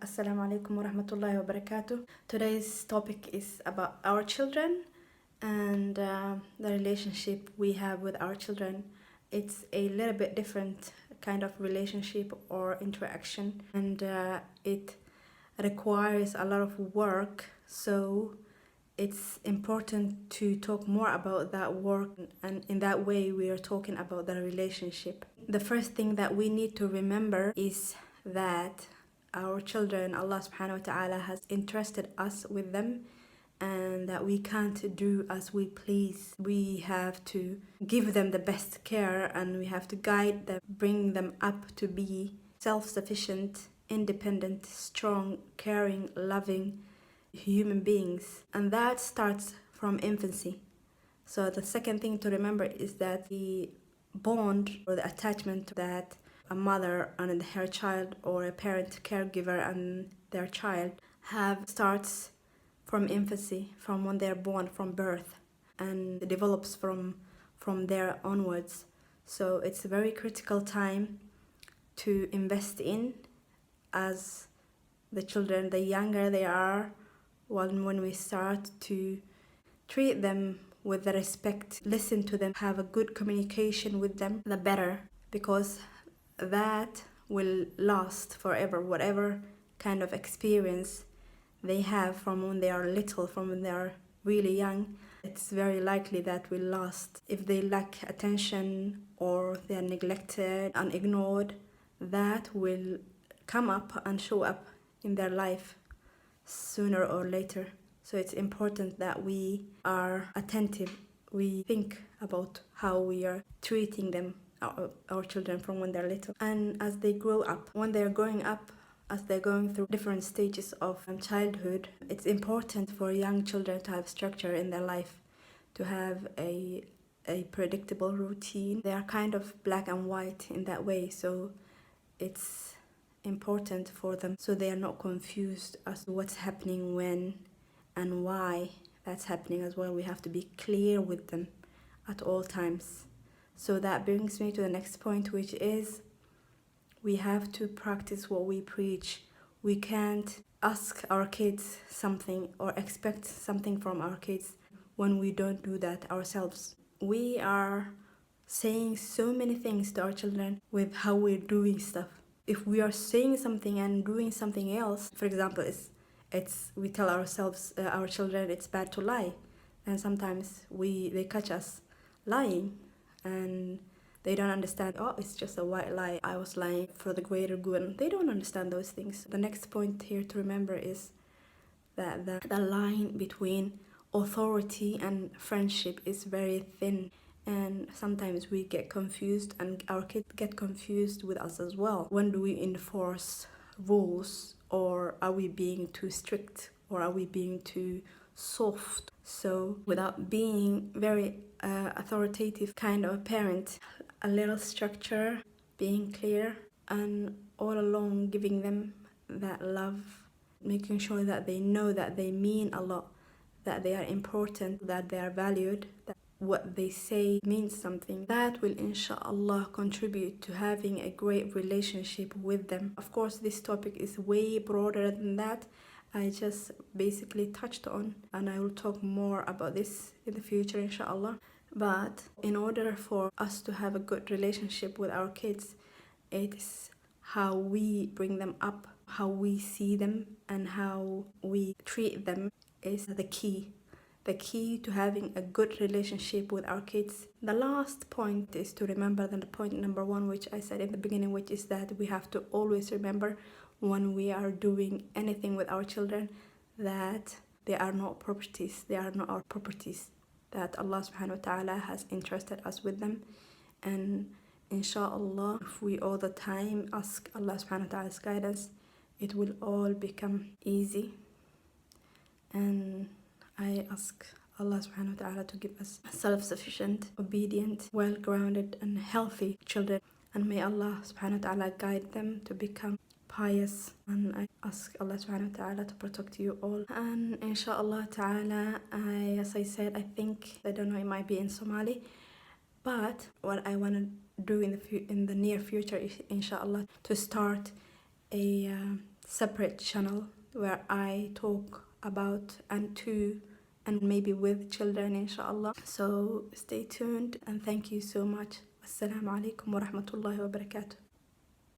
Assalamu alaikum wa rahmatullahi wa barakatuh. Today's topic is about our children and the relationship we have with our children. It's a little bit different kind of relationship or interaction, and it requires a lot of work. So it's important to talk more about that work, and in that way we are talking about the relationship. The first thing that we need to remember is that our children, Allah subhanahu wa ta'ala has entrusted us with them, and that we can't do as we please. We have to give them the best care, and we have to guide them, bring them up to be self-sufficient, independent, strong, caring, loving human beings. And that starts from infancy. So the second thing to remember is that the bond or the attachment that a mother and her child, or a parent caregiver and their child have, starts from infancy, from when they're born, from birth, and it develops from there onwards. So it's a very critical time to invest in, as the children, the younger they are, when we start to treat them with the respect, listen to them, have a good communication with them, the better, because that will last forever. Whatever kind of experience they have from when they are little, from when they are really young, it's very likely that will last. If they lack attention or they are neglected and ignored, that will come up and show up in their life sooner or later. So it's important that we are attentive. We think about how we are treating them, our children, from when they're little. And as they grow up, when they're growing up, as they're going through different stages of childhood, it's important for young children to have structure in their life, to have a predictable routine. They are kind of black and white in that way, so it's important for them, so they are not confused as to what's happening, when and why that's happening as well. We have to be clear with them at all times. So that brings me to the next point, which is we have to practice what we preach. We can't ask our kids something or expect something from our kids when we don't do that ourselves. We are saying so many things to our children with how we're doing stuff. If we are saying something and doing something else, for example, we tell ourselves, our children, it's bad to lie, and sometimes they catch us lying, and they don't understand, oh, it's just a white lie, I was lying for the greater good. They don't understand those things. The next point here to remember is that the line between authority and friendship is very thin, and sometimes we get confused, and our kids get confused with us as well. When do we enforce rules, or are we being too strict, or are we being too soft? So without being very authoritative kind of parent, a little structure, being clear, and all along giving them that love, making sure that they know that they mean a lot, that they are important, that they are valued, that what they say means something. That will inshallah contribute to having a great relationship with them. Of course, this topic is way broader than that. I just basically touched on, and I will talk more about this in the future inshallah. But in order for us to have a good relationship with our kids, it's how we bring them up, how we see them, and how we treat them is the key. The key to having a good relationship with our kids. The last point is to remember the point number one, which I said in the beginning, which is that we have to always remember when we are doing anything with our children that they are not properties. They are not our properties, that Allah subhanahu wa ta'ala has entrusted us with them. And inshallah, if we all the time ask Allah subhanahu wa ta'ala's guidance, it will all become easy. And I ask Allah subhanahu wa ta'ala to give us self-sufficient, obedient, well-grounded and healthy children. And may Allah subhanahu wa ta'ala guide them to become pious. And I ask Allah subhanahu wa ta'ala to protect you all. And inshallah ta'ala, as I said, I don't know, it might be in Somali. But what I want to do in the near future is inshallah to start a separate channel where I talk about and to and maybe with children, inshallah. So stay tuned and thank you so much. Assalamu alaikum wa rahmatullahi wa barakatuh.